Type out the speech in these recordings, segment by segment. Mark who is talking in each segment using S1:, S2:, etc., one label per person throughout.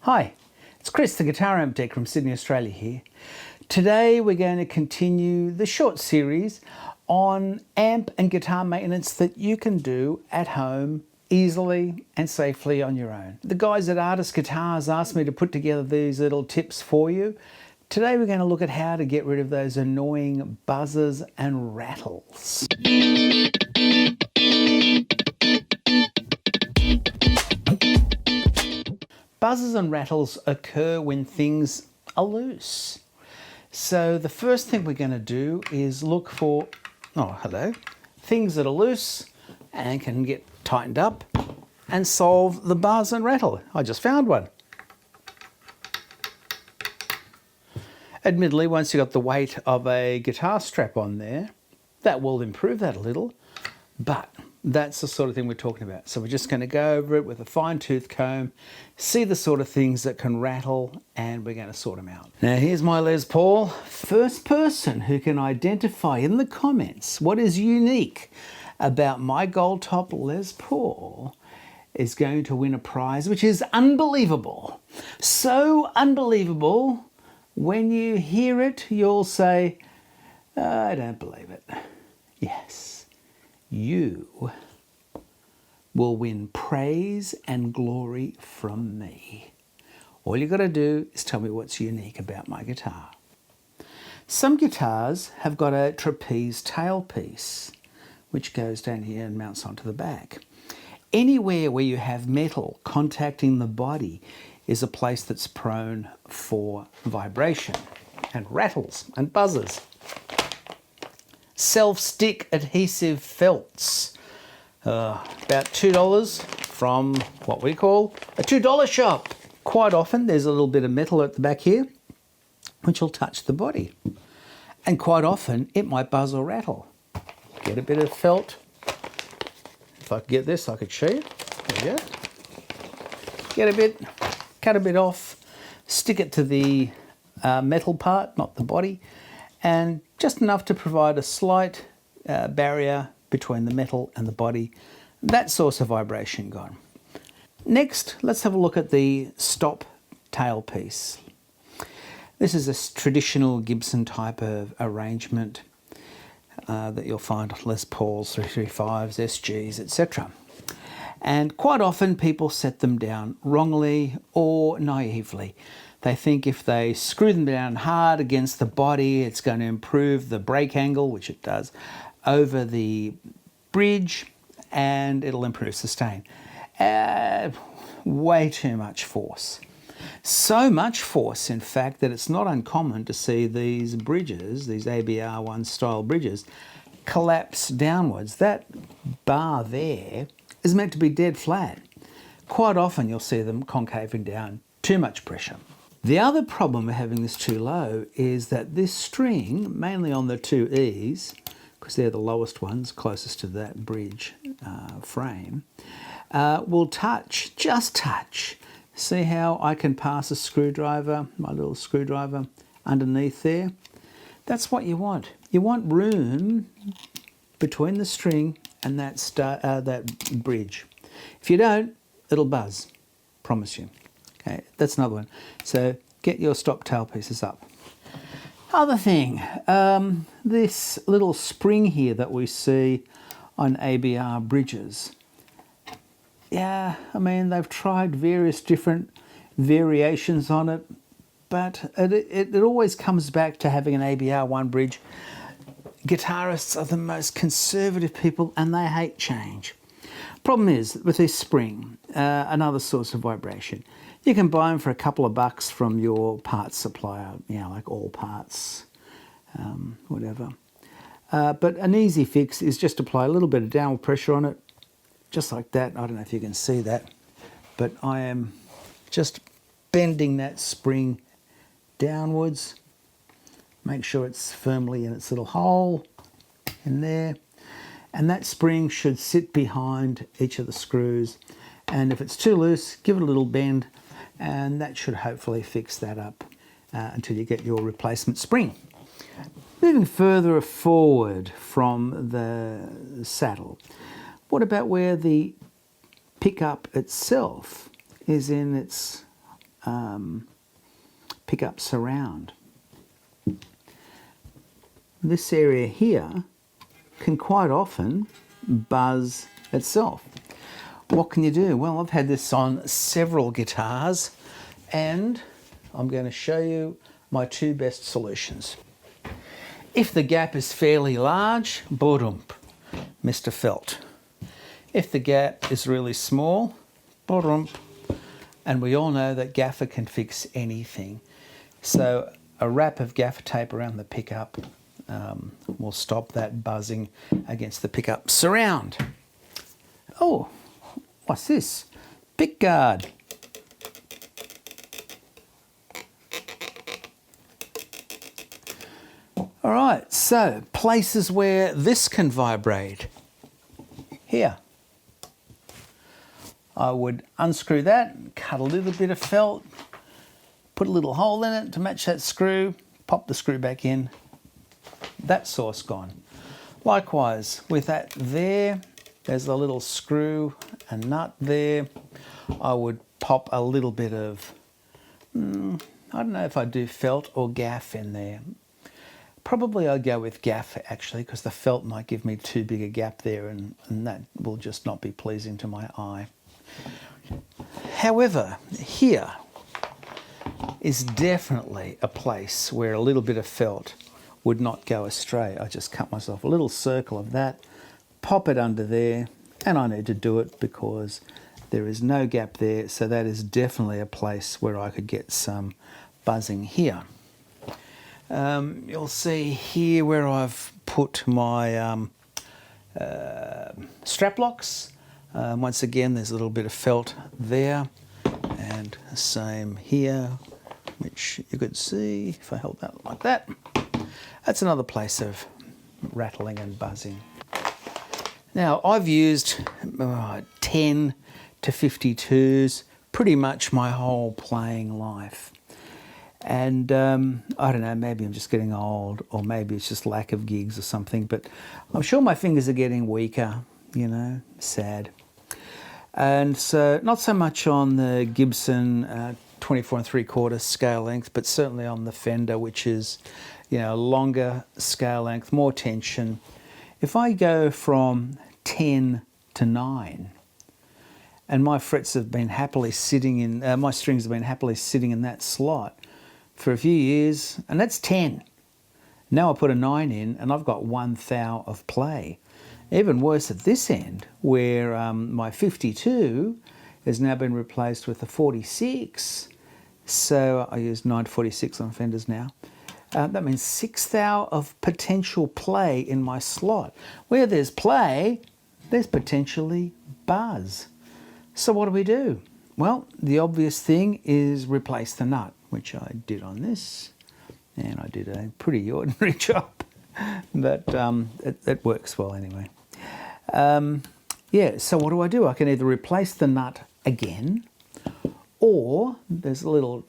S1: Hi, it's Chris, the guitar amp deck from Sydney, Australia here. Today we're going to continue the short series on amp and guitar maintenance that you can do at home easily and safely on your own. The guys at Artist Guitars asked me to put together these little tips for you. Today we're going to look at how to get rid of those annoying buzzes and rattles. Buzzes and rattles occur when things are loose. So the first thing we're going to do is look for, things that are loose and can get tightened up and solve the buzz and rattle. I just found one. Admittedly, once you've got the weight of a guitar strap on there, that will improve that a little, but that's the sort of thing we're talking about. So we're just going to go over it with a fine-tooth comb, see the sort of things that can rattle, and we're going to sort them out. Now here's my Les Paul. First person who can identify in the comments what is unique about my gold top Les Paul is going to win a prize, which is unbelievable. So unbelievable, when you hear it, you'll say, I don't believe it. Yes. You will win praise and glory from me. All you've got to do is tell me what's unique about my guitar. Some guitars have got a trapeze tailpiece, which goes down here and mounts onto the back. Anywhere where you have metal contacting the body is a place that's prone for vibration and rattles and buzzes. Self-stick adhesive felts, about $2 from what we call a $2 shop. Quite often there's a little bit of metal at the back here which will touch the body, and quite often it might buzz or rattle. Get a bit of felt. If I could get this, I could show you. There you go. Get a bit, cut a bit off, stick it to the metal part, not the body, and just enough to provide a slight barrier between the metal and the body. That source of vibration gone. Next, let's have a look at the stop tailpiece. This is a traditional Gibson type of arrangement that you'll find on Les Pauls, 335s, SGs, etc. And quite often people set them down wrongly or naively. They think if they screw them down hard against the body, it's going to improve the break angle, which it does, over the bridge, and it'll improve sustain. Way too much force. So much force, in fact, that it's not uncommon to see these bridges, these ABR1 style bridges, collapse downwards. That bar there is meant to be dead flat. Quite often you'll see them concaving down. Too much pressure. The other problem with having this too low is that this string, mainly on the two E's, because they're the lowest ones closest to that bridge frame, will touch, just touch. See how I can pass a screwdriver, my little screwdriver, underneath there? That's what you want. You want room between the string and that bridge. If you don't, it'll buzz, promise you. Okay, that's another one. So get your stop tailpieces up. Other thing, this little spring here that we see on ABR bridges. Yeah, I mean, they've tried various different variations on it, but it always comes back to having an ABR1 bridge. Guitarists are the most conservative people and they hate change. Problem is, with this spring, another source of vibration, you can buy them for a couple of bucks from your parts supplier, like All Parts, whatever. But an easy fix is just apply a little bit of downward pressure on it, just like that. I don't know if you can see that, but I am just bending that spring downwards. Make sure it's firmly in its little hole in there. And that spring should sit behind each of the screws. And if it's too loose, give it a little bend, and that should hopefully fix that up until you get your replacement spring. Moving further forward from the saddle, what about where the pickup itself is in its pickup surround. This area here can quite often buzz itself. What can you do? Well, I've had this on several guitars, and I'm going to show you my two best solutions. If the gap is fairly large, bodump, Mr. Felt. If the gap is really small, bodump, and we all know that gaffer can fix anything. So a wrap of gaffer tape around the pickup will stop that buzzing against the pickup surround. Oh, what's this? Pickguard. All right, so places where this can vibrate. Here. I would unscrew that, cut a little bit of felt, put a little hole in it to match that screw, pop the screw back in. That source gone. Likewise, with that there's a little screw and nut there. I would pop a little bit of, I don't know if I do felt or gaff in there. Probably I'd go with gaff actually, because the felt might give me too big a gap there, and that will just not be pleasing to my eye. However, here is definitely a place where a little bit of felt would not go astray. I just cut myself a little circle of that, pop it under there, and I need to do it because there is no gap there, so that is definitely a place where I could get some buzzing here. You'll see here where I've put my strap locks. Once again, there's a little bit of felt there, and the same here, which you could see if I held that like that. That's another place of rattling and buzzing. Now, I've used 10 to 52s pretty much my whole playing life. And I don't know, maybe I'm just getting old, or maybe it's just lack of gigs or something, but I'm sure my fingers are getting weaker, you know, sad. And so not so much on the Gibson 24 3/4 scale length, but certainly on the Fender, which is, you know, longer scale length, more tension. If I go from 10 to 9, and my frets have been happily sitting in, my strings have been happily sitting in that slot for a few years, and that's 10. Now I put a 9 in, and I've got 1 thou of play. Even worse at this end, where my 52 has now been replaced with a 46. So I use 9 to 46 on Fenders now. That means 6 thou of potential play in my slot. Where there's play, there's potentially buzz. So what do? Well, the obvious thing is replace the nut, which I did on this, and I did a pretty ordinary job, but it works well anyway. Yeah, so what do? I can either replace the nut again, or there's a little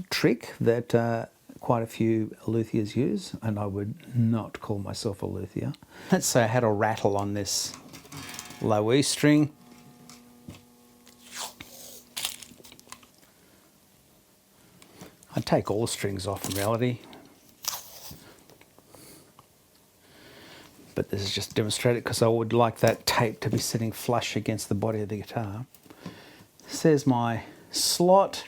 S1: trick that quite a few luthiers use, and I would not call myself a luthier. Let's say I had a rattle on this low E string. I'd take all the strings off in reality, but this is just demonstrated because I would like that tape to be sitting flush against the body of the guitar. This is my slot.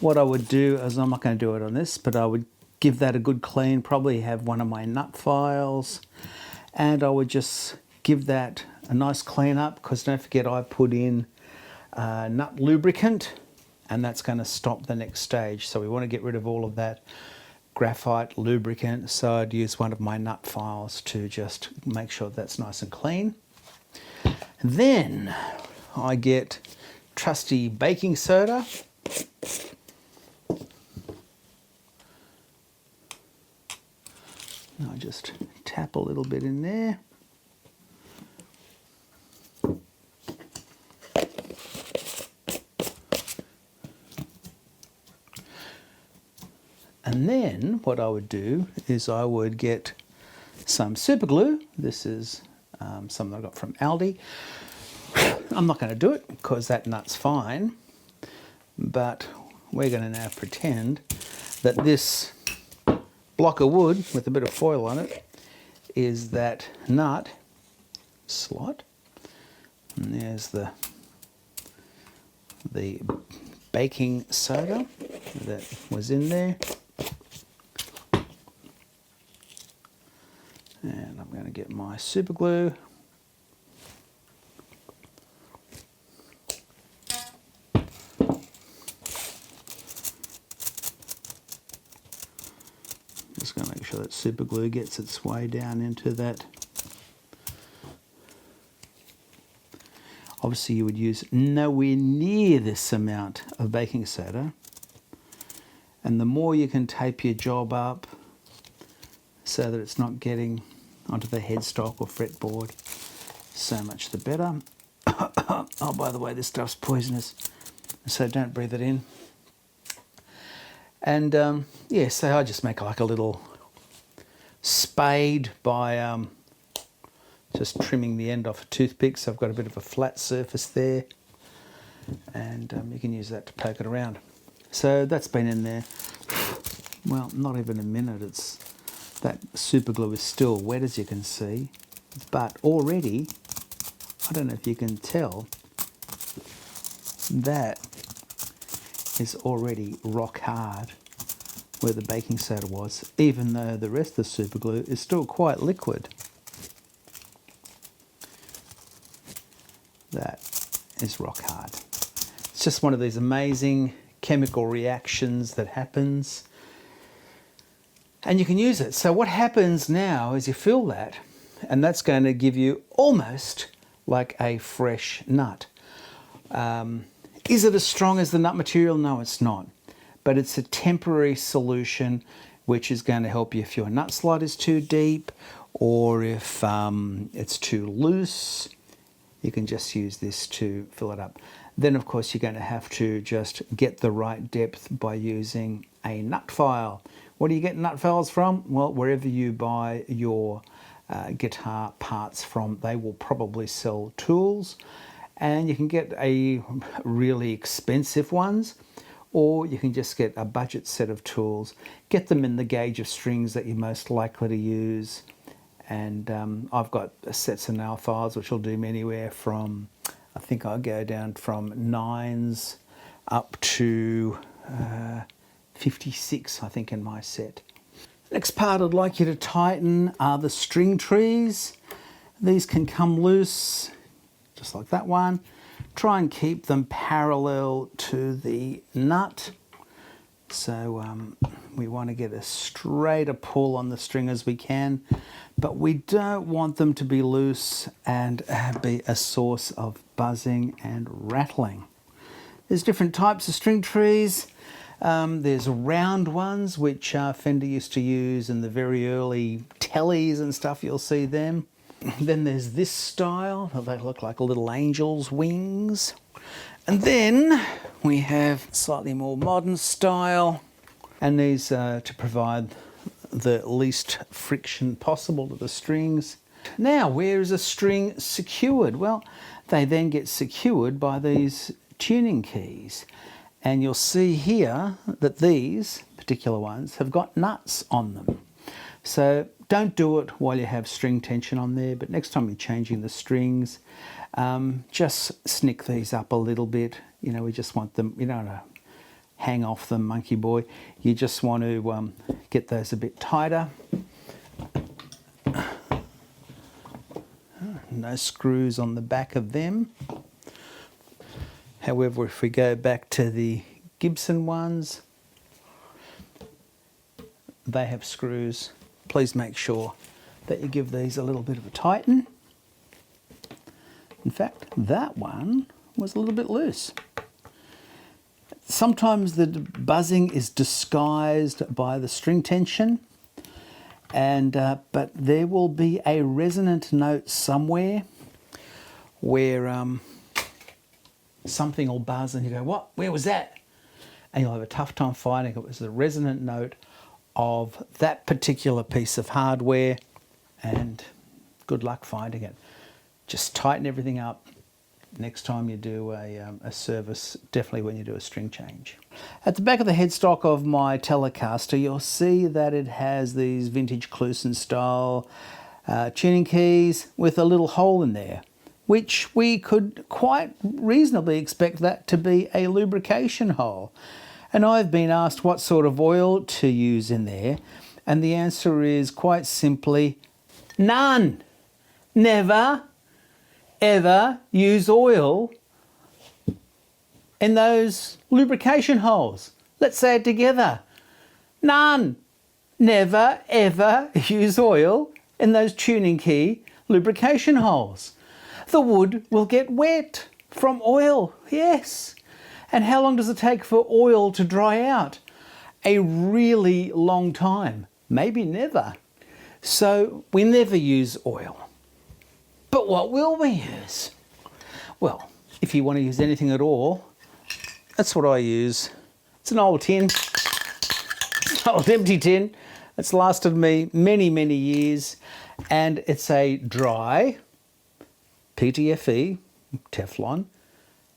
S1: What I would do is, I'm not going to do it on this, but I would give that a good clean, probably have one of my nut files, and I would just give that a nice clean up, because don't forget I put in nut lubricant, and that's going to stop the next stage. So we want to get rid of all of that graphite lubricant, so I'd use one of my nut files to just make sure that's nice and clean. Then I get trusty baking soda. I just tap a little bit in there. And then what I would do is I would get some super glue. This is something I got from Aldi. I'm not going to do it because that nut's fine. but we're going to now pretend that this block of wood with a bit of foil on it is that nut slot. And there's the baking soda that was in there. And I'm going to get my super glue. Just going to make sure that super glue gets its way down into that. Obviously you would use nowhere near this amount of baking soda. And the more you can tape your job up so that it's not getting onto the headstock or fretboard, so much the better. Oh, by the way, this stuff's poisonous, so don't breathe it in. And yeah, so I just make like a little spade by just trimming the end off a toothpick, so I've got a bit of a flat surface there, and you can use that to poke it around. So that's been in there, well, not even a minute. That super glue is still wet, as you can see, but already, I don't know if you can tell, that is already rock hard where the baking soda was, even though the rest of the super glue is still quite liquid. That is rock hard. It's just one of these amazing chemical reactions that happens, and you can use it. So what happens now is you fill that, and that's going to give you almost like a fresh nut. Is it as strong as the nut material? No, it's not. But it's a temporary solution which is going to help you if your nut slot is too deep, or if it's too loose. You can just use this to fill it up. Then of course you're going to have to just get the right depth by using a nut file. Where do you get nut files from? Well, wherever you buy your guitar parts from, they will probably sell tools, and you can get a really expensive ones, or you can just get a budget set of tools, get them in the gauge of strings that you're most likely to use. And I've got sets of nail files which will do me anywhere from, I think I'll go down from 9s up to 56, I think, in my set. Next part I'd like you to tighten are the string trees. These can come loose, just like that one. Try and keep them parallel to the nut. So we want to get as straight a pull on the string as we can, but we don't want them to be loose and be a source of buzzing and rattling. There's different types of string trees. There's round ones, which Fender used to use in the very early tellies and stuff, you'll see them. Then there's this style, they look like little angels' wings. And then we have slightly more modern style, and these to provide the least friction possible to the strings. Now, where is a string secured? Well, they then get secured by these tuning keys. And you'll see here that these particular ones have got nuts on them. So don't do it while you have string tension on there, but next time you're changing the strings, just snick these up a little bit. You know, we just want them, you don't want to hang off them, monkey boy. You just want to get those a bit tighter. No screws on the back of them. However, if we go back to the Gibson ones, they have screws. Please make sure that you give these a little bit of a tighten. In fact, that one was a little bit loose. Sometimes the buzzing is disguised by the string tension, and but there will be a resonant note somewhere where something will buzz and you go, what? Where was that? And you'll have a tough time finding it. It was the resonant note of that particular piece of hardware, and good luck finding it. Just tighten everything up, next time you do a service, definitely when you do a string change. At the back of the headstock of my Telecaster, you'll see that it has these vintage Kluson style tuning keys with a little hole in there, which we could quite reasonably expect that to be a lubrication hole. And I've been asked what sort of oil to use in there, and the answer is quite simply none. Never, ever use oil in those lubrication holes. Let's say it together. None. Never, ever use oil in those tuning key lubrication holes. The wood will get wet from oil, yes. And how long does it take for oil to dry out? A really long time, maybe never. So we never use oil. But what will we use? Well, if you want to use anything at all, that's what I use. It's an old tin, it's an old empty tin. It's lasted me many, many years, and it's a dry PTFE, Teflon,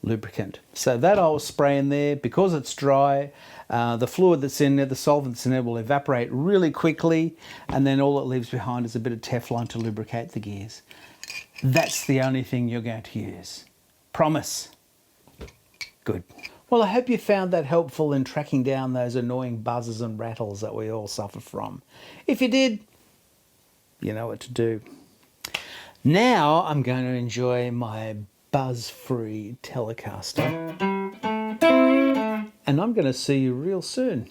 S1: lubricant. So that I'll spray in there. Because it's dry, the fluid that's in there, the solvent that's in there, will evaporate really quickly, and then all it leaves behind is a bit of Teflon to lubricate the gears. That's the only thing you're going to use. Promise. Good. Well, I hope you found that helpful in tracking down those annoying buzzes and rattles that we all suffer from. If you did, you know what to do. Now I'm going to enjoy my buzz-free Telecaster, and I'm going to see you real soon.